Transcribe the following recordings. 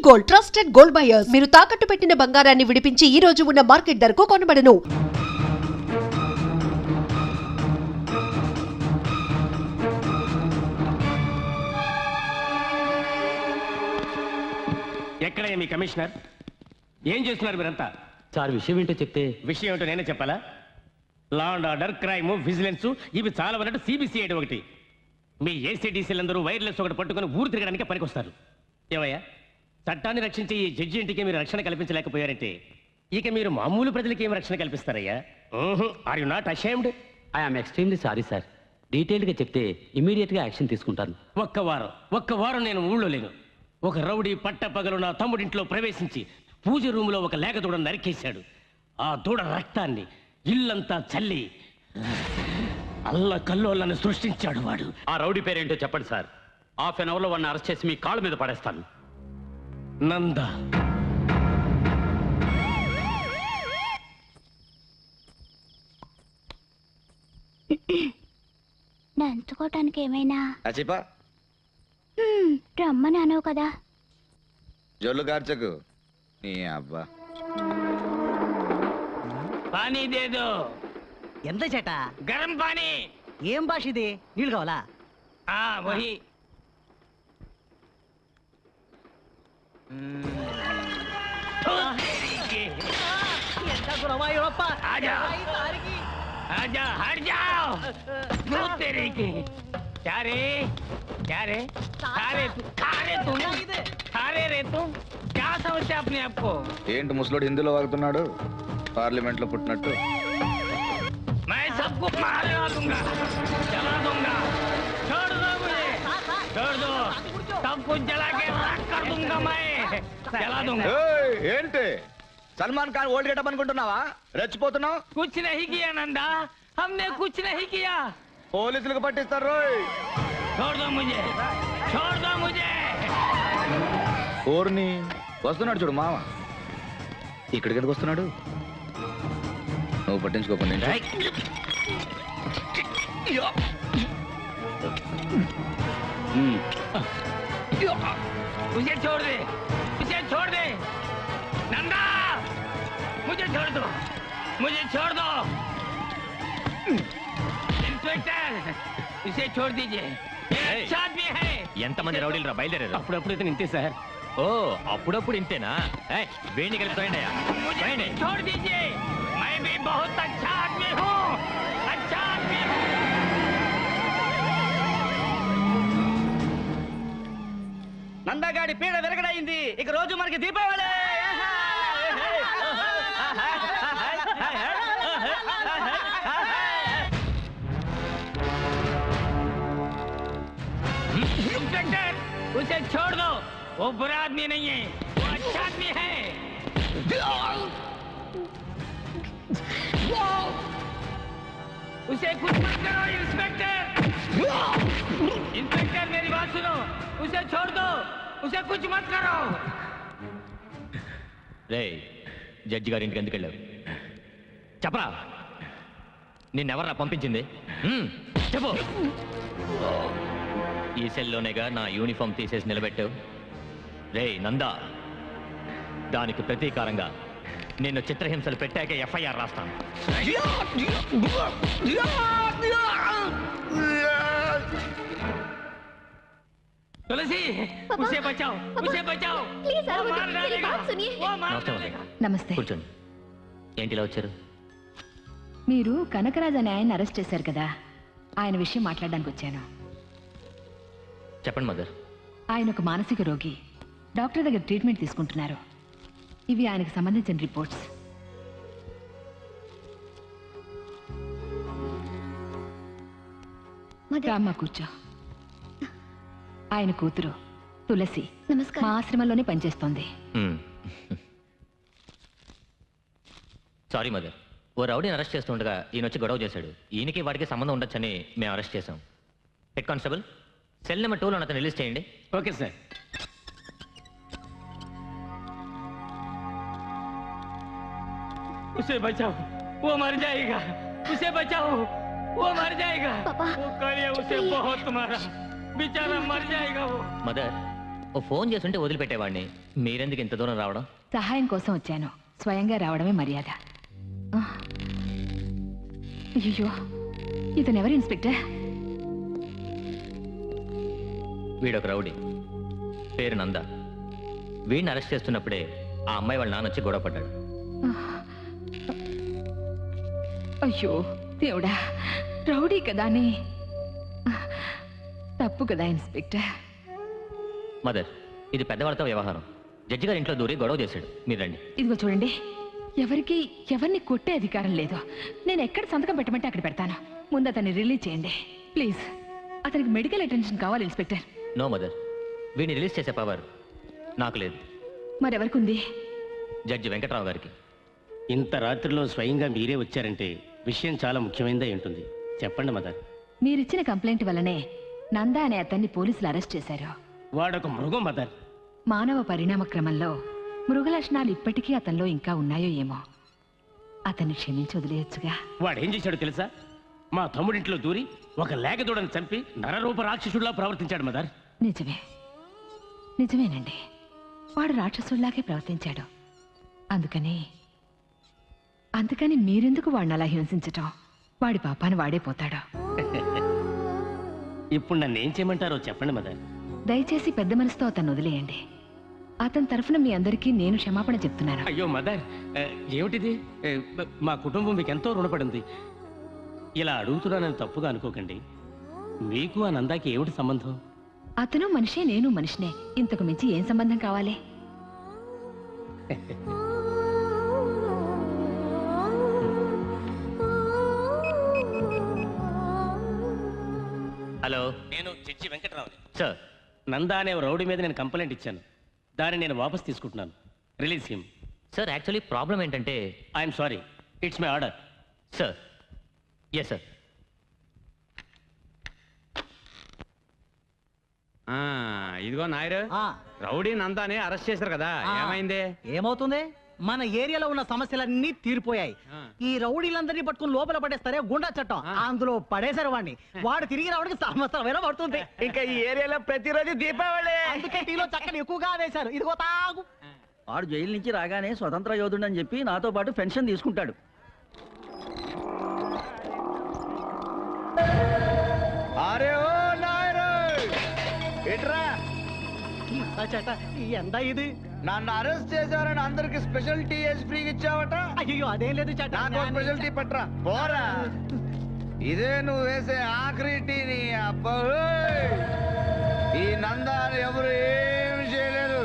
Gold, trusted gold buyers. మీరు తాకట్టు పెట్టిన బంగారాన్ని విడిపించి ఈ రోజు ఉన్న మార్కెట్ ధరకు కొనబడను. ఎక్కడయ్యా మీ కమిషనర్? ఏం చేస్తున్నారు మీరంతా? సార్ విషయం ఏంటో చెప్తే. విషయం ఏంటో నేనే చెప్పాలా? Law and order, crime, vigilance ఇవి చాలా ఉన్నట్టు సిబిసిఐడి ఒకటి. మీ ఏసీడీసీలందరూ వైర్లెస్ ఒకటి పట్టుకుని ఊరు తిరగడానికి పనికొస్తారు. ఏమయ్యా, చట్టాన్ని రక్షించే ఈ జడ్జి ఇంటికి మీరు రక్షణ కల్పించలేకపోయారంటే ఇక మీరు మామూలు ప్రజలకి ఏం రక్షణ కల్పిస్తారయ్యా? Are you not ashamed? I'm extremely sorry sir. డీటెయిల్డ్గా చెప్తే ఇమీడియట్గా యాక్షన్ తీసుకుంటాను. ఒక్క వారం నేను ఊళ్ళో లేను. ఒక రౌడీ పట్టపగలు నా తమ్ముడింట్లో ప్రవేశించి పూజ రూములో ఒక లేక దూడను నరికేశాడు. ఆ దూడ రక్తాన్ని ఇల్లంతా చల్లి అల్ల కల్లోలను సృష్టించాడు వాడు. ఆ రౌడీ పేరేంటో చెప్పండి సార్. హాఫ్ అన్ అవర్లో వాడిని అరెస్ట్ చేసి మీ కాళ్ళ మీద పడేస్తాను. నంద. నంచుకోవటానికి ఏమైనా అచిపా రమ్మని అనవు కదా. జొల్లు కార్చకు నీ అబ్బా. పానీ దేదో. ఎంత చేట? గరం పానీ. ఏం భాష ఇది? నీళ్ళు కావాలా? వహి. ఎంత గురవాయూరప్ప. ఆజా. आजा हट जाओ। तू तेरे की क्या रे खारे रे तुम क्या समझते अपने आप को? ఏంటి ముసలోడు హిందీలో వాగుతున్నాడు? పార్లమెంట్ లో పుట్టినట్టు. मैं सबको मारवा दूंगा, जला दूंगा। छोड़ दो मुझे, छोड़ दो। सब कुछ जला के राख कर दूंगा मैं, जला दूंगा। ఏంటి సల్మాన్ ఖాన్ ఓల్డ్ గెటప్ అనుకుంటున్నావా? రెచ్చిపోతున్నావు. कुछ नहीं किया नंदा, हमने कुछ नहीं किया। పోలీసులకు పట్టిస్తారు రోయ్. छोड़ दो मुझे, छोड़ दो मुझे। ఓర్ని వస్తున్నాడు చూడు మామ. ఇక్కడికి ఎందుకు వస్తున్నాడు? నువ్వు పట్టించుకోకుండా मुझे छोड़ दे, मुझे छोड़ दे नंदा, मुझे छोड़ दो, मुझे छोड़ दो। इंस्पेक्टर इसे छोड़ दीजिए, अच्छा आदमी है। ఎంతమంది రౌడీలు రా బయలుదేరారు? అప్పుడప్పుడు ఇతను ఇంతే సార్. ఓ అప్పుడప్పుడు ఇంతేనా? వేణి కలిపి छोड़ दीजिए, मैं भी बहुत अच्छा आदमी हूँ, अच्छा आदमी हूँ। నందగాడి పీడ వెరగడైంది. ఇక రోజు మనకి దీపావళి. इंस्पेक्टर उसे छोड़ दो, वो बुरा आदमी नहीं है, वो अच्छा आदमी है। उसे कुछ मत करो इंस्पेक्टर, इंस्पेक्टर मेरी बात सुनो, उसे छोड़ दो, उसे कुछ मत करो। రే జడ్జి గారి ఇంటికి ఎందుకు వెళ్ళావు? చెప్పరా, నిన్నెవర్రా పంపించింది? చెప్పు. ఈ సెల్లోనేగా నా యూనిఫామ్ తీసేసి నిలబెట్టావు. రే నందా, దానికి ప్రతీకారంగా నిన్ను చిత్రహింసలు పెట్టాక ఎఫ్ఐఆర్ రాస్తాను. तुलसी, उसे बचाओ, उसे बचाओ। प्लीज वो मार डालेगा, वो मार डालेगा। నమస్తే. కూర్చోండి. ఏంటి ఇలా వచ్చారు? మీరు కనకరాజ్ అనే ఆయన అరెస్ట్ చేశారు కదా, ఆయన విషయం మాట్లాడడానికి వచ్చాను. చెప్పండి మదర్. ఆయన ఒక మానసిక రోగి, డాక్టర్ దగ్గర ట్రీట్మెంట్ తీసుకుంటున్నారు. ఇవి ఆయనకు సంబంధించిన రిపోర్ట్స్. రామ్మ కూర్చో. ఆయన కూతురు తులసి మా ఆశ్రమంలోనే పనిచేస్తోంది. సారీ మదర్, ఓ రౌడీని అరెస్ట్ చేస్తుండగా ఈయన వచ్చి గొడవ చేశాడు. ఈయనకి వాడికి సంబంధం ఉండొచ్చని మేము అరెస్ట్ చేశాం. హెడ్ కానిస్టేబుల్, సెల్ నెంబర్ 2లో అతను రిలీజ్ చేయండి. Okay sir. उसे बचाओ, वो मर जाएगा, उसे बचाओ, वो मर जाएगा। वो कालिया उसे बहुत मारा, बेचारा मर जाएगा वो। మదర్, ఓ ఫోన్ చేస్తుంటే వదిలిపెట్టేవాడిని. మీరెందుకు ఇంత దూరం రావడం? సహాయం కోసం వచ్చాను. స్వయంగా రావడమే మర్యాద. అయ్యో, ఇతనెవరు ఇన్స్పెక్టర్? వీడొక రౌడీ, పేరు నంద. వీడిని అరెస్ట్ చేస్తున్నప్పుడే ఆ అమ్మాయి వాళ్ళ నాన్న వచ్చి గొడవ పడ్డాడు. అయ్యో దేవుడా, రౌడీ కదానే. తప్పు కదా ఇన్స్పెక్టర్. మదర్, ఇది పెద్దవాళ్ళతో వ్యవహారం. జడ్జి గారి ఇంట్లో దూరి గొడవ చేశాడు. మీరు రండి. ఇదిగో చూడండి, ఎవరిని కొట్టే అధికారం లేదు. నేను ఎక్కడ సంతకం పెట్టమంటే అక్కడ పెడతాను. ముందు అతన్ని రిలీజ్ చేయండి ప్లీజ్. అతనికి మెడికల్ అటెన్షన్ కావాలి ఇన్స్పెక్టర్. నో మదర్, వీడిని రిలీజ్ చేసే పవర్ నాకు లేదు. మరెవరికి ఉంది? జడ్జి వెంకట్రావు గారికి. ఇంత రాత్రిలో స్వయంగా మీరే వచ్చారంటే విషయం చాలా ముఖ్యమైనదే ఉంటుంది. చెప్పండి మదర్. మీరిచ్చిన కంప్లైంట్ వల్లనే నందా అనే అతన్ని పోలీసులు అరెస్ట్ చేశారు. వాడొక మృగం మదర్. మానవ పరిణామ క్రమంలో మృగ లక్షణాలు ఇప్పటికీ అతనిలో ఇంకా ఉన్నాయో ఏమో. అతన్ని క్షమించి వదిలేయచ్చుగా. వాడేం చేశాడో తెలుసా? మా తమ్ముడింట్లో దూరి ఒక లేగదూడని చంపి నరరూప రాక్షసుడిలా ప్రవర్తించాడు మదర్. నిజమేనండి, వాడు రాక్షసుల్లాగే ప్రవర్తించాడు. అందుకని మీరెందుకు వాడిని అలా హింసించటం? వాడి పాపాన్ని వాడే పోతాడు. ఇప్పుడు నన్ను ఏం చేయమంటారో చెప్పండి మదర్. దయచేసి పెద్ద మనసుతో అతన్ని వదిలేయండి. అతని తరఫున మీ అందరికీ నేను క్షమాపణ చెప్తున్నాను. అయ్యో మదర్, ఏమిటిది? మా కుటుంబం మీకు ఎంతో రుణపడింది. ఇలా అడుగుతున్నానని తప్పుగా అనుకోకండి. మీకు ఆ నందాకి ఏమిటి సంబంధం? అతను మనిషే, నేను మనిషినే. ఇంతకు మించి ఏం సంబంధం కావాలి? హలో, నేను జడ్జి వెంకట్రావు. సార్. నందా అనే రౌడీ మీద నేను కంప్లైంట్ ఇచ్చాను. దాన్ని నేను వాపస్ తీసుకుంటున్నాను. Release him. Sir, actually problem ఏంటంటే... I'm sorry, it's my order. Sir. Yes sir. ఇదిగో నాయరు, రౌడీ నందాని అరెస్ట్ చేశారు కదా, ఏమైంది? ఏమవుతుంది? మన ఏరియాలో ఉన్న సమస్యలన్నీ తీరిపోయాయి. ఈ రౌడీలందరినీ పట్టుకుని లోపల పడేస్తారే గుండా చట్టం, అందులో పడేశారు వాడిని. వాడు తిరిగి రావడానికి సంవత్సరం పడుతుంది. ఇంకా ఈ ఏరియాలో ప్రతిరోజు దీపావళి. అందుకే టీలో చక్కని ఎక్కువగా వేశారు. ఇదిగో తాగు. వాడు జైలు నుంచి రాగానే స్వతంత్ర యోధుడు అని చెప్పి నాతో పాటు పెన్షన్ తీసుకుంటాడు. అరే ఓ నాయరు, ఎట్రా చట ఎంత ఇది? నన్ను అరెస్ట్ చేశారని అందరికి స్పెషల్ టీ వేసి ఫ్రీగా ఇచ్చావట. అయ్యో అదేం లేదు చట. నాకు స్పెషల్ టీ పట్రా పోరా. ఇదే నువ్వు వేసే ఆఖరి టీ. నీ అబ్బా, ఈ నందాన్ని ఎవరు ఏమి చేయలేరు.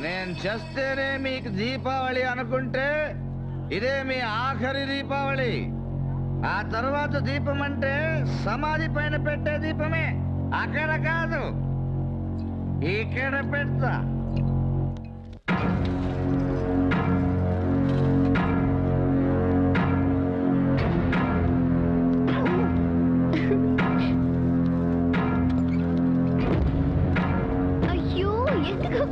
నేను చేస్తేనే మీకు దీపావళి అనుకుంటే ఇదే మీ ఆఖరి దీపావళి. ఆ తర్వాత దీపం అంటే సమాధి పైన పెట్టే దీపమే, అక్కడ కాదు, ఇక్కడ పెడతా. అయ్యో ఎందుకు?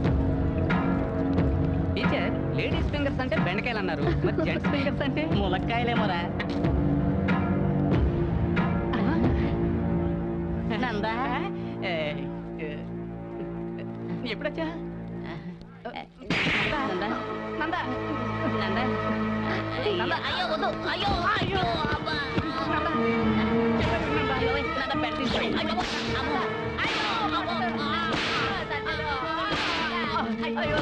టీచర్, లేడీస్ ఫింగర్స్ అంటే బెండకాయలు అన్నారు, మరి జెంట్స్ ఫింగర్స్ అంటే ములక్కాయలేమోరా. నందా ఎప్పుడొచ్చా? నందా నందా నందా నందా, అయ్యో వద్దు, అయ్యో అయ్యో అబ్బా, నందా అయ్యో నందా పెట్టింది. అయ్యో అబ్బా, అయ్యో అబ్బా, అయ్యో నందా అయ్యో అయ్యో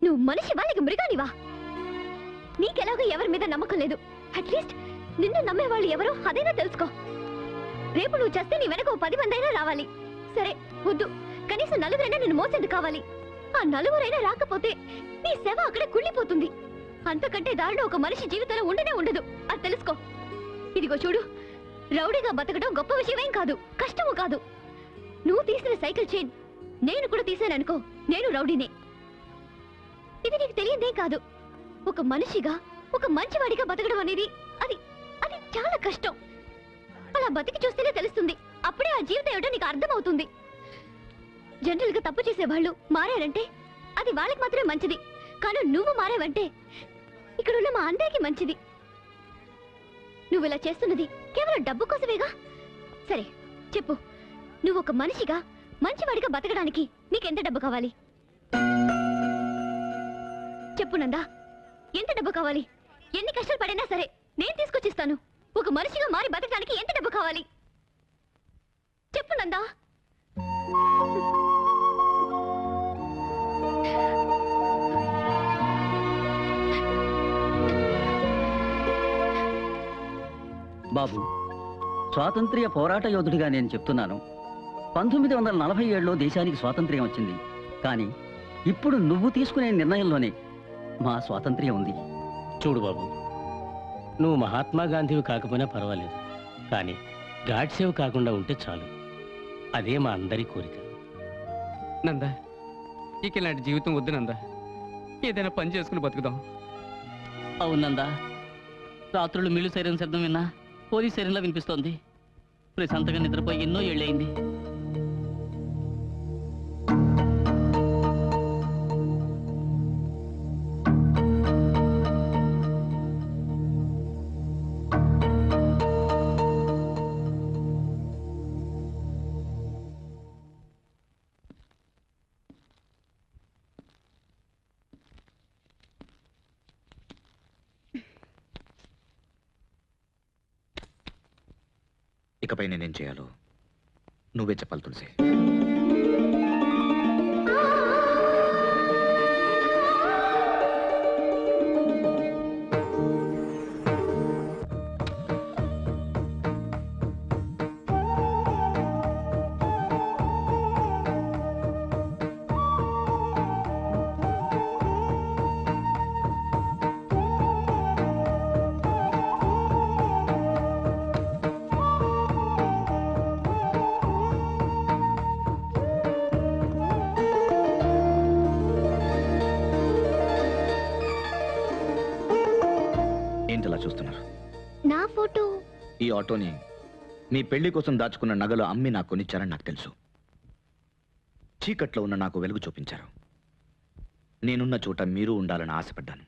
నువ్వు మనిషి వాళ్ళకి మృగానివా? నీకెలాగో ఎవరి మీద నమ్మకం లేదు. అట్లీస్ట్ నిన్ను నమ్మేవాళ్ళు ఎవరో అదైనా తెలుసుకో. రేపు నువ్వు చేస్తే నీ వెనక 10 మంది అయినా రావాలి. సరే వద్దు, కనీసం 4 నిన్ను మోసేందుకు కావాలి. ఆ 4 రాకపోతే నీ సేవ అక్కడే కుళ్ళిపోతుంది. అంతకంటే దారిలో ఒక మనిషి జీవితంలో ఉండనే ఉండదు, అది తెలుసుకో. ఇదిగో చూడు, రౌడీగా బతకడం గొప్ప విషయమేం కాదు, కష్టము కాదు. నువ్వు తీసిన సైకిల్ చైన్ నేను కూడా తీసాననుకో, నేను రౌడీనే. ఇది నీకు తెలియదేం కాదు. ఒక మనిషిగా, ఒక మంచివాడిగా బతకడం అనేది అది అది చాలా కష్టం. అలా బతికి చూస్తేనే తెలుస్తుంది. అప్పుడే ఆ జీవితం ఏమిటో నీకు అర్థమవుతుంది. జనరల్ గా తప్పు చేసేవాళ్ళు మారారంటే అది వాళ్ళకి మాత్రమే మంచిది. కానీ నువ్వు మారావంటే ఇక్కడున్న మా అందరికీ మంచిది. నువ్వు ఇలా చేస్తున్నది కేవలం డబ్బు కోసమేగా? సరే చెప్పు, నువ్వు ఒక మనిషిగా మంచివాడిగా బతకడానికి నీకెంత డబ్బు కావాలి? చెప్పు నందా, ఎంత డబ్బు కావాలి? ఎన్ని కష్టాలు పడినా సరే నేను తీసుకొచ్చిస్తాను. ఒక మనిషిగా మారి బతకడానికి ఎంత డబ్బు కావాలి చెప్పు నందా. బాబు, స్వాతంత్ర్య పోరాట యోధుడిగా నేను చెప్తున్నాను. 1947లో దేశానికి స్వాతంత్ర్యం వచ్చింది. కానీ ఇప్పుడు నువ్వు తీసుకునే నిర్ణయంలోనే మా స్వాతంత్ర్యం ఉంది. చూడు బాబు, నువ్వు మహాత్మా గాంధీవి కాకపోయినా పర్వాలేదు, కానీ గాడ్సేవ్ కాకుండా ఉంటే చాలు. అదే మా అందరి కోరిక. నందా, ఇక ఇలాంటి జీవితం వద్దు నందా. ఏదైనా పని చేసుకుని బతుకుదాం. అవునందా, రాత్రులు మిల్లు సైరన్ శబ్దం విన్నా పోలీస్ సైరన్లా వినిపిస్తోంది. ప్రశాంతంగా నిద్రపోయి ఎన్నో ఏళ్ళయింది. ఇకపై నేనేం చేయాలో నువ్వే చెప్పాలి తులసి. ఏంటలా చూస్తున్నారు? నా ఫోటో ఈ ఆటోని మీ పెళ్లి కోసం దాచుకున్న నగలు అమ్మి నాకు కొనిచ్చారని నాకు తెలుసు. చీకట్లో ఉన్న నాకు వెలుగు చూపించారు. నేనున్న చోట మీరు ఉండాలని ఆశపడ్డాను.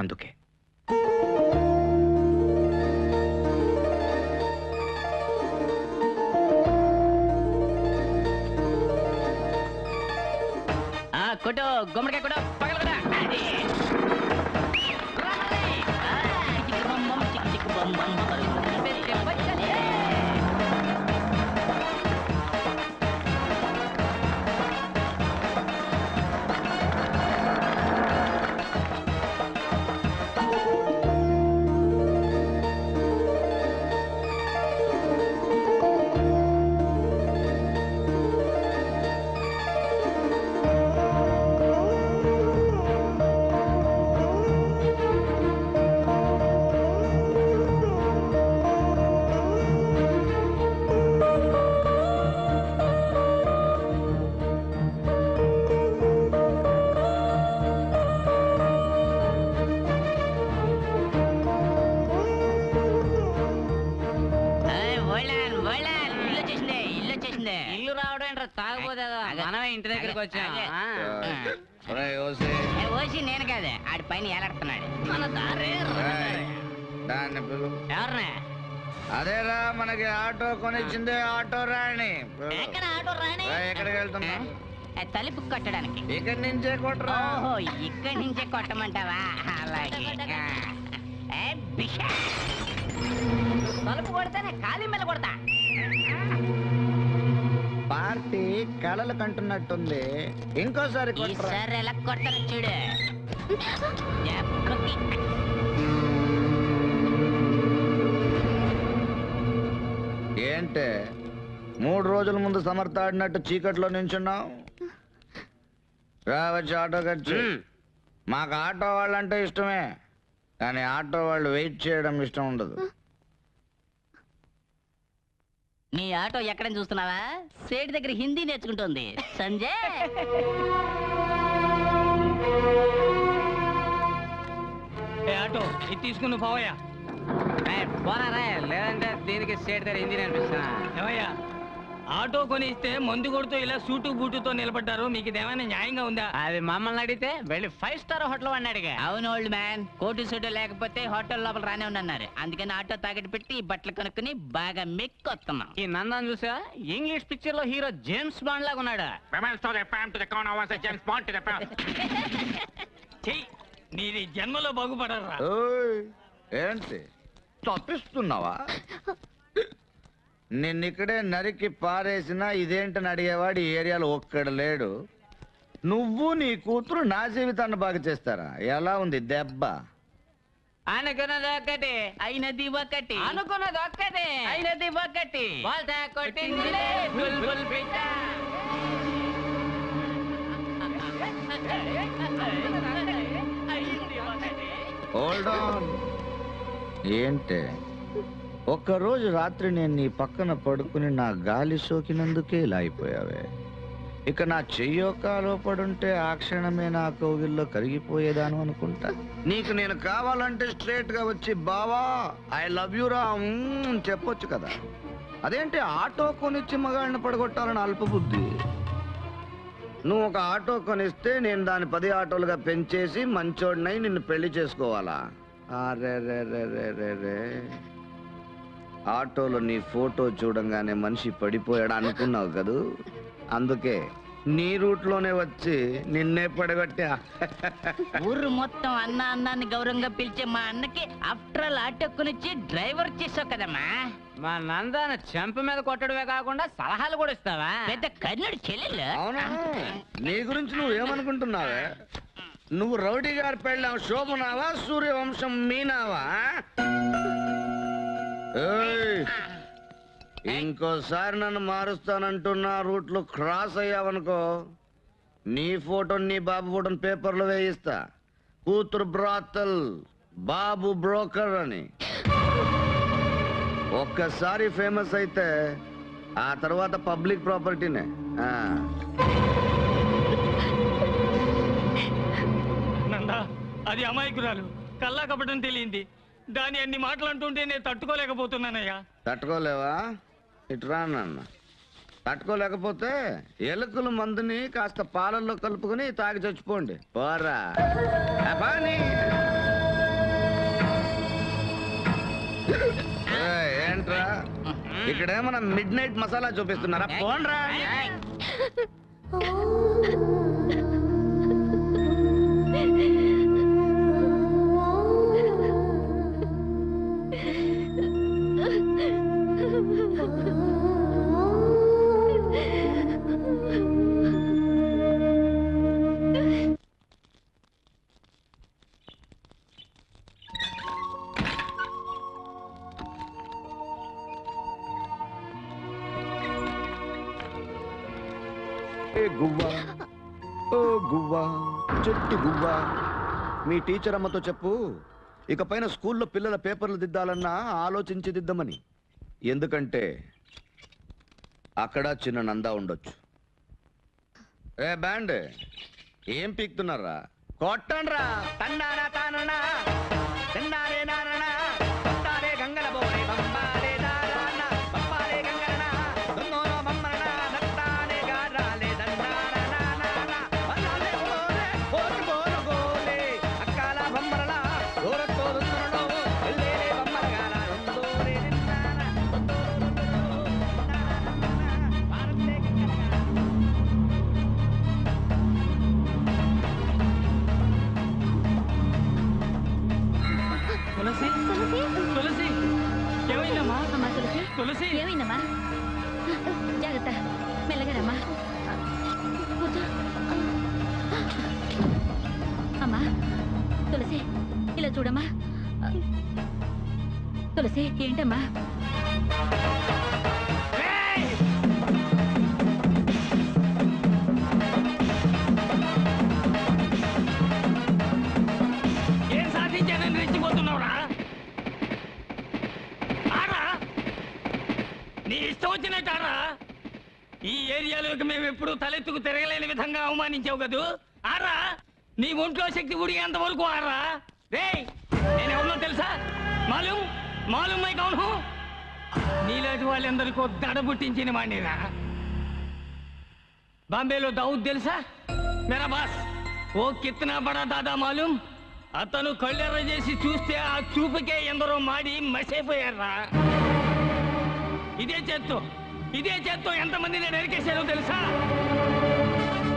అందుకే కొట్టు గుమ్మడికాయ కొట్టు, పగల ఇల్లు రావడం ఏంట్రా తాగపోతే మనమే ఇంటి దగ్గరికి వచ్చాం. ఓసి నేను కాదే, ఆడి పైన ఏలాడుతున్నాడు. మన దారే ఎవరినా? అదేరా మనకి ఆటో కొనిచ్చింది ఆటో రాణి. ఎక్కడ ఆటో రాణి? ఎక్కడికి వెళ్తున్నా? తలుపు కొట్టడానికి. ఇక్కడి నుంచే కొట్టరా? ఓహో, ఇక్కడి నుంచే కొట్టమంటావా? అలాగే. తలుపు కొడితేనే ఖాళీ మీద కొడతా. పార్టీ కళలు కంటున్నట్టుంది. ఇంకోసారి ఈసారి ఎలా కొట్టను చూడు. ఏంటే 3 రోజుల ముందు సమర్థ ఆడినట్టు చీకట్లో నించున్నావు? రావచ్చు ఆటో ఖర్చు. మాకు ఆటో వాళ్ళంటే ఇష్టమే, కానీ ఆటో వాళ్ళు వెయిట్ చేయడం ఇష్టం ఉండదు. నీ ఆటో ఎక్కడని చూస్తున్నావా? సేటి దగ్గర హిందీ నేర్చుకుంటోంది సంజయ్. ఆటో ఇది తీసుకుని పోవయ్యా. పోనారా, లేదంటే దీనికి స్టేట్ దగ్గర హిందీ నేర్పిస్తున్నా. ఏమయ్యా, ఆటో కొని ఇస్తే మందు కొడుతూ ఇలా సూటు బూటుతో నిలబడ్డారు, మీకు ఇదేమైనా న్యాయంగా ఉందా? అది మమ్మల్ని అడిగితే వెళ్ళి 5 స్టార్ హోటల్ వాడిని అడిగా. అవును ఓల్డ్ మ్యాన్, కోటు సూటు లేకపోతే హోటల్ లోపల రానే ఉన్నారు. అందుకని ఆటో తాకట్టు పెట్టి ఈ బట్టలు కొనుక్కుని బాగా మెక్కొస్తున్నాం. ఈ నందాన్ని చూసా ఇంగ్లీష్ పిక్చర్ లో హీరో జేమ్స్ బాండ్ లాగా ఉన్నాడు. చెయ్యి, నీది జన్మలో బాగుపడరా. ఓయ్, ఏంటి తప్పిస్తున్నావా? నిన్నిక్కడే నరికి పారేసినా ఇదేంటని అడిగేవాడు ఈ ఏరియాలో ఒక్కడు లేడు. నువ్వు నీ కూతురు నా జీవితాన్ని బాగా చేస్తారా? ఎలా ఉంది దెబ్బ? అనుకున్నది ఒకటి అయినది ఒకటి, అనుకున్నది ఒక్కటే అయినది ఒకటి. కొట్టిందిలే బుల్బుల్ పిట్ట. Hold on. ఏంటే ఒక్కరోజు రాత్రి నేను నీ పక్కన పడుకుని నా గాలి సోకినందుకే ఇలా అయిపోయావే. ఇక నా చెయ్యో కాలో పడుంటే ఆ క్షణమే నా కౌగిల్లో కరిగిపోయేదాను అనుకుంటా. నీకు నేను కావాలంటే స్ట్రేట్ గా వచ్చి బావా ఐ లవ్ యూ రా అని చెప్పొచ్చు కదా. అదేంటి ఆటో కొనిచ్చి మగాడిని పడగొట్టాలని అల్పబుద్ధి. నువ్వు ఒక ఆటో కొనిస్తే నేను దాన్ని 10 ఆటోలుగా పెంచేసి మంచోడినై నిన్ను పెళ్లి చేసుకోవాలా? అరే రే రే రే రే రే, ఆటోలో నీ ఫోటో చూడంగానే మనిషి పడిపోయాడు అనుకున్నావు కదూ, అందుకే నీ రూట్లోనే వచ్చి నిన్నే పడగొట్టా. ఊరు మొత్తం అన్న అన్నాన్ని గౌరవంగా పిలిచే మా అన్నకి ఆఫ్టర్ ఆల్ ఆటో కొనిచ్చి డ్రైవర్ చేసావు కదమ్మా. మా నందాన్ని చెంప మీద కొట్టడమే కాకుండా సలహాలు కూడా ఇస్తావా? పెద్ద కర్ణుడు చెల్లెలు. అవునా? నీ గురించి నువ్వేమనుకుంటున్నావే? నువ్వు రౌడీ గారి పెళ్ళాం శోభనావా, సూర్యవంశం మీనావా? ఏయ్, ఇంకోసారి నన్ను మారుస్తానంటున్నా రూట్లో క్రాస్ అయ్యావనుకో నీ ఫోటో నీ బాబు ఫోటోని పేపర్లో వేయిస్తా. కూతురు బ్రాతల్, బాబు బ్రోకర్ అని. ఒక్కసారి ఫేమస్ అయితే ఆ తర్వాత పబ్లిక్ ప్రాపర్టీనే. నందా, అది అమాయకురాలు, కల్లా కపటం తెలియంది. దాని అన్ని మాటలంటుంటే నేను తట్టుకోలేకపోతున్నానయ్యా. తట్టుకోలేవా? ఇట్రా నాన్న. తట్టుకోలేకపోతే ఎలుకల మందుని కాస్త పాలల్లో కలుపుకొని తాగి చచ్చిపోండి. పోరా ఏంట్రా ఇక్కడేమన్నా మిడ్ నైట్ మసాలా చూపిస్తున్నారా? పోండ్రా. గువ్వా, ఓ గువ్వా, చెట్టు గువ్వా, మీ టీచర్ అమ్మతో చెప్పు ఇకపైన స్కూల్లో పిల్లల పేపర్లు దిద్దాలన్నా ఆలోచించి దిద్దమని. ఎందుకంటే అక్కడ చిన్న నందా ఉండొచ్చు. ఏ బ్యాండ్ ఏం పీక్తున్నారా? కొట్టండ్రా. తండానా తాననా తండానే నాననా కొట్టాలే గంగల బోరే బంబాలే దారానా బంబాలే గంగలనా దొన్నోనో బమ్మరనా నత్తానే గారాలే దండానా నానా వల్లాలే ఓరే ఓటి బోరు గోలే అక్కాల బమ్మరలా ఓరతో దున్నరలో ఎల్లేలే బమ్మరగాల రొందోరే నిన్నానా దొన్నోరో నానా భారత్లే గంగలగా. తులసి, తులసి, ఏమైందమ్మా? అమ్మా తులసి, తులసి, ఏమైందమ్మా? జాగ్రత్త, మెల్లగా రమ్మా. కూర్చో. అమ్మా తులసి, ఇలా చూడమ్మా. తులసి, ఏంటమ్మా? ఏం సాధించానని రెచ్చిపోతున్నావురా? నీ ఇష్టం వచ్చిన ఈ ఏరియాలోకి మేము ఎప్పుడు తలెత్తుకు తిరగలేని విధంగా అవమానించావు కదూ ఆరా నీ ఒంట్లో శక్తి ఉడిగేంత వరకు ఆరా రే నేను ఎవరినో తెలుసా మాలూం మాలూం మై కౌన్ హూ నీలాంటి వాళ్ళందరికీ దడ పుట్టించిన వాడినిరా బాంబేలో దావుద్ తెలుసా మేరా బాస్ ఓ కిత్నా బడా దాదా మాలూం అతను కళ్ళెర్ర చేసి చూస్తే ఆ చూపుకే ఎందరో మాడి మసైపోయారా ఇదే చేత్తో ఎంతమందిని నరికేశారో తెలుసా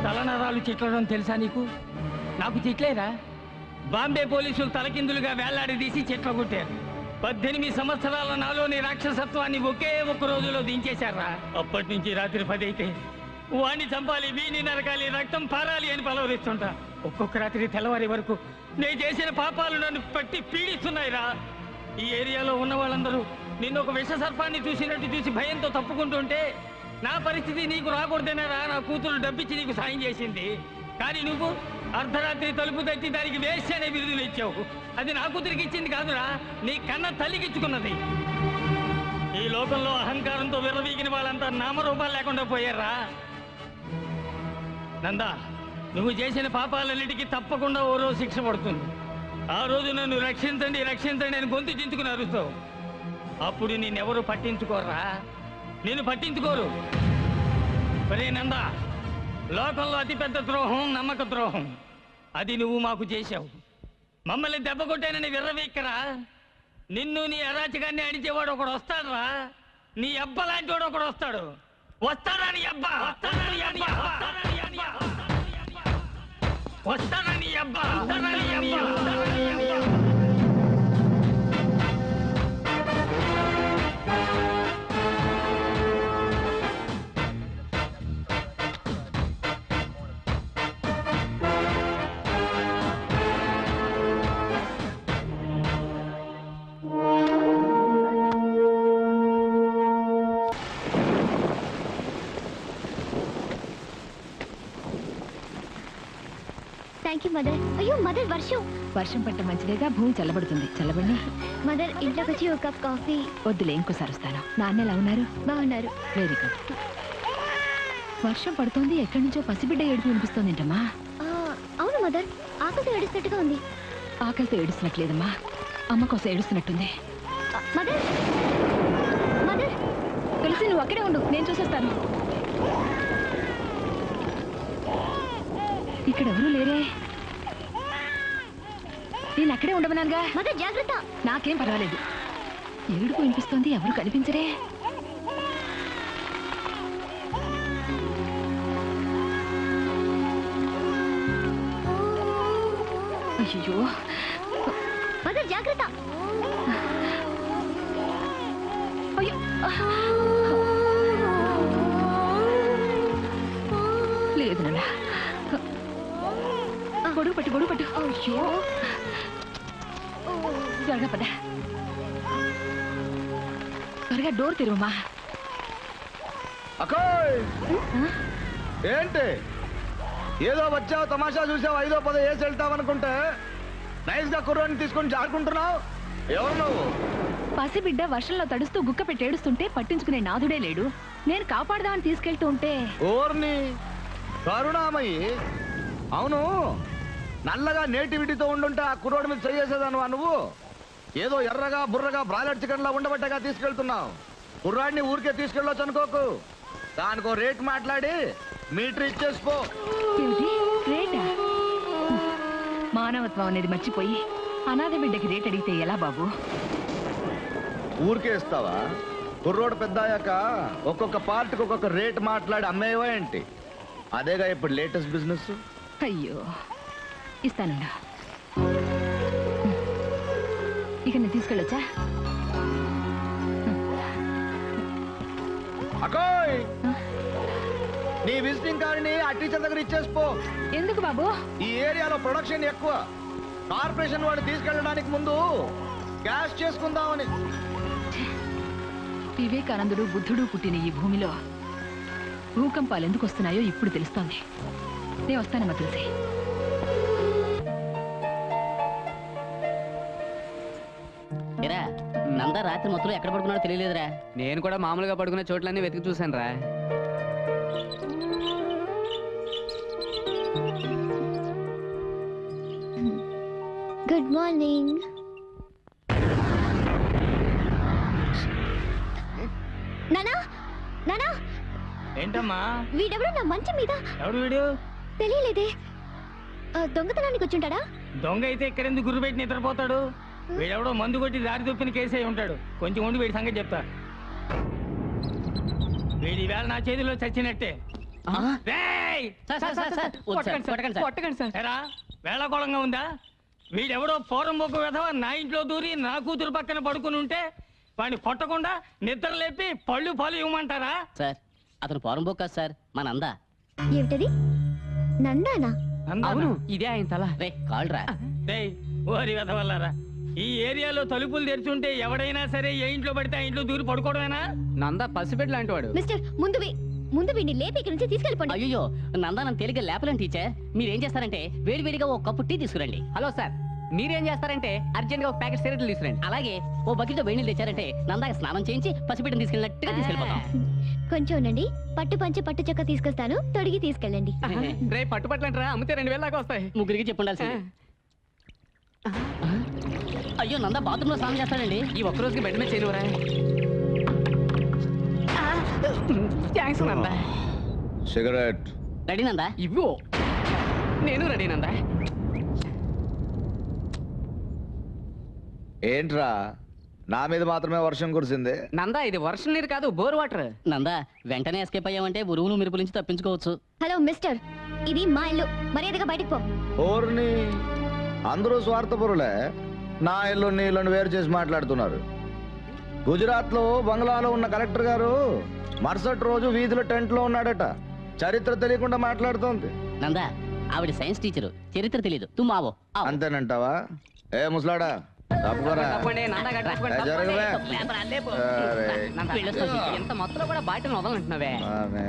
తలనరాలు చిట్లడం తెలుసా నీకు నాకు చిట్లేరా బాంబే పోలీసులు తలకిందులుగా వేలాడదీసి చిట్ల కొట్టారు 18 సంవత్సరాల నాలోని రాక్షసత్వాన్ని ఒకే ఒక్క రోజులో దించేశారా అప్పటి నుంచి రాత్రి 10 అయితే వాణ్ణి చంపాలి వీణ్ణి నరకాలి రక్తం పారాలి అని పలవరిస్తుంటా ఒక్కొక్క రాత్రి తెల్లవారి వరకు నేను చేసిన పాపాలు నన్ను పట్టి పీడిస్తున్నాయిరా ఈ ఏరియాలో ఉన్న వాళ్ళందరూ నిన్ను ఒక విష సర్పాన్ని చూసినట్టు చూసి భయంతో తప్పుకుంటుంటే నా పరిస్థితి నీకు రాకూడదేనారా నా కూతురు డబ్బిచ్చి నీకు సాయం చేసింది కానీ నువ్వు అర్ధరాత్రి తలుపు తట్టి దానికి వేస్ట్ అనే బిరుదులు ఇచ్చావు అది నా కూతురికి ఇచ్చింది కాదురా నీ కన్న తల్లికిచ్చుకున్నది ఈ లోకంలో అహంకారంతో విర్రవీగిన వాళ్ళంతా నామరూపాలు లేకుండా పోయారా నందా నువ్వు చేసిన పాపాలన్నిటికీ తప్పకుండా ఓ రోజు శిక్ష పడుతుంది ఆ రోజు నన్ను రక్షించండి రక్షించండి అని గొంతు చించుకుని అరుస్తావు అప్పుడు నిన్నెవరు పట్టించుకోరా నేను పట్టించుకోరు ఒరే నందా లోకంలో అతిపెద్ద ద్రోహం నమ్మక ద్రోహం అది నువ్వు మాకు చేశావు మమ్మల్ని దెబ్బ కొట్టానని విర్రవీక్కరా నిన్ను నీ అరాచకాన్ని అడిచేవాడు ఒకడు వస్తాడురా నీ అబ్బ లాంటి వాడు ఒకడు వస్తాడు వస్తాడా నీ అబ్బా వస్తాడా నీ అబ్బా వస్తాడా నీ అబ్బా వస్తాడా నీ అబ్బా థ్యాంక్ యూ మదర్. అయ్యో మదర్ వర్షం పట్ట మంచిదేగా భూమి చల్లబడుతుంది చల్లబడి మదర్ ఇంట్లోకి వచ్చి ఒక కప్ కాఫీ. వద్దులే ఇంకోసారి వస్తాను. నాన్న ఎలా ఉన్నారు? బాగున్నారు. Very good. వర్షం పడుతోంది ఎక్కడి నుంచో పసిబిడ్డ ఏడుపు వినిపిస్తోంది ఏంటమ్మా? అవును మదర్ ఆకలితో ఏడుస్తున్నట్టుగా ఉంది. ఆకలితో ఏడుస్తున్నట్లేదమ్మా అమ్మ కోసం ఏడుస్తున్నట్టుంది. మదర్ మదర్ తులసి నువ్వు అక్కడే ఉండు నేను చూసేస్తాను. ఇక్కడ ఎవరూ లేరే. నేను అక్కడే ఉండమన్నానుగా. మదర్ జాగ్రత్త. నాకేం పర్వాలేదు. ఏడుపు వినిపిస్తోంది ఎవరు కనిపించరే. అయ్యో మదర్ జాగ్రత్త. అయ్యో లేదు నాన్న. గొడుగు పట్టు. అయ్యో త్వరగా పద. త్వరగా డోర్ తెరువమ్మా. అక్కోయ్ ఏంటి ఏదో వచ్చావు తమాషా చూసావు 5ో 10 వేసి వెళ్తావనుకుంటే నైస్ గా కుర్రాన్ని తీసుకొని జారుకుంటున్నావు. ఎవరు నువ్వు? పసిబిడ్డ వర్షంలో తడుస్తూ గుక్క పెట్టి ఏడుస్తుంటే పట్టించుకునే నాథుడే లేడు. నేను కాపాడదామని తీసుకెళ్తూ ఉంటే ఓర్ని కరుణామయ్యి. అవును నల్లగా నేటివిటీతో ఉండుంటే ఆ కుర్రోడి మీద చేసేదానువా నువ్వు? ఏదో ఎర్రగా బుర్రగా బ్రాయిలర్ చికెన్ లా ఉండబట్టగా తీసుకెళ్తున్నావు. కుర్రాడిని ఊరికే తీసుకెళ్ళొచ్చు అనుకోకు. దానికో రేట్ మాట్లాడి మీటర్ ఇచ్చేసిపో. రేటా? మానవత్వం అనేది మర్చిపోయి అనాథ బిడ్డకి రేట్ అడిగితే ఎలా బాబు? ఊరికే ఇస్తావా? కుర్రోడు పెద్ద అయ్యాక ఒక్కొక్క పార్టీకి ఒక్కొక్క రేట్ మాట్లాడి అమ్మేవా ఏంటి? అదేగా ఇప్పుడు లేటెస్ట్ బిజినెస్. అయ్యో ఇస్తానుండా. ఇక నేను తీసుకెళ్ళొచ్చా? అకోయ్ నీ విజిటింగ్ కార్డుని ఆ టీచర్ దగ్గర ఇచ్చేసిపో. ఎందుకు బాబు? ఈ ఏరియాలో ప్రొడక్షన్ ఎక్కువ. కార్పొరేషన్ వాడు తీసుకెళ్ళడానికి ముందు క్యాష్ చేసుకుందామని. వివేకానందుడు బుద్ధుడు పుట్టిన ఈ భూమిలో భూకంపాలు ఎందుకు వస్తున్నాయో ఇప్పుడు తెలుస్తోంది. నేను వస్తానమ్మా తులసి. నందా రాత్రి మొత్తం ఎక్కడ పడుకున్నాడో తెలియలేదురా. నేను కూడా మామూలుగా పడుకునే చోట్లన్నీ వెతికి చూశాను రా. Good morning. నానా నానా, ఏంటమ్మా వీడెవడో నా మంచం మీద. ఎవడు వీడు? తెలియలేదే. దొంగతనానికి వచ్చుంటాడా? దొంగ అయితే ఇక్కడెందుకు గుర్రుపెట్టి నిద్రపోతాడు? వీడెవడో మందు కొట్టి దారి తొప్పిన కేసే ఉంటాడు. కొంచెం ఉండి వీడి సంగతి చెప్తా. వీడి వేళ నా చేతిలో చచ్చినట్టే. రేయ్! కొట్టకండి సార్. ఎరా, వేళకోళంగా ఉందా? వీడెవడో పోరం బొగ్గు వెధవ నా ఇంట్లో దూరి నా కూతురు పక్కన పడుకుని ఉంటే వాడిని కొట్టకుండా నిద్ర లేపి పళ్ళు ఇవ్వమంటారా? సార్ అతను పోరం బొక్క సార్, మా నందా. ఏమిటది? నందానా? అవును, ఇదే ఆయన తల. రే కాల్రా. రేయ్, ఓరి వెధవల్లారా, ఈ ఏరియాలో తలుపులు తెరుచుంటే ఎవడైనా సరే ఏ ఇంట్లో పడితే ఆ ఇంట్లో దూరి పడుకోవడమేనా? నందా పసిపెట్టి లాంటి వాడు. మిస్టర్, ముందు వీడిని లేపి ఇక్కడి నుంచి తీసుకెళ్ళిపోండి. అయ్యో నందా నన్ను తేలిగ్గా లేపలేను టీచర్. మీరేం చేస్తారంటే వేడివేడిగా ఒక కప్పు టీ తీసుకురండి. హలో సార్, మీరేం చేస్తారంటే అర్జెంట్ గా ఒక ప్యాకెట్ సిగరెట్లు తీసుకురండి. అలాగే ఓ బకెట్ వేడి నీళ్ళు తెచ్చారంటే నందాకి స్నానం చేయించి పసిబిడ్డను తీసుకెళ్ళినట్టుగా తీసుకెళ్ళిపోతాం. కొంచెం ఉండండి, పట్టు పంచి పట్టు చక్క తీసుకొస్తాను, తొడిగి తీసుకెళ్ళండి. రే పట్టుపట్లంటారా, అమ్మితే 2000 దాకా వస్తాయి. ముగ్గురికి చెప్పుండాల్సి. అయ్యో నందా బాత్రూమ్ లో స్నానం చేస్తాడండి. ఈ ఒక్క రోజుకి బెడ్ మీద చేయనురా. Thanks Nanda. Cigarette ready Nanda? ఇవ్వు. నేను రెడీ నందా. ఏంట్రా, నా మీద మాత్రమే వర్షం కురిసింది? నందా ఇది వర్షం నీరు కాదు, బోర్ వాటర్. నందా వెంటనే ఎస్కేప్ అయ్యామంటే ఉరువులు మెరుపుల నుంచి తప్పించుకోవచ్చు. హలో మిస్టర్, ఇది మా ఇల్లు, మర్యాదగా బయటికి పో. ఓర్ని, అందరూ స్వార్థపరులే. నా ఇల్లు నీ ఇల్లుని వేరు చేసి మాట్లాడుతున్నారు. గుజరాత్ లో బంగ్లాలో ఉన్న కలెక్టర్ గారు మరుసటి రోజు వీధిలో టెంట్ లో ఉన్నాడట. చరిత్ర తెలియకుండా మాట్లాడుతోంది. నందా ఆవిడ సైన్స్ టీచరు, చరిత్ర తెలీదు. తుమ్మావో అంతేనంటావా? ఏ ముసలాడా, తప్పుకోరా. జరగవే. ఎంత మొత్తంలో కూడా బాటిల్ వదలంటున్నావే. ఆమె.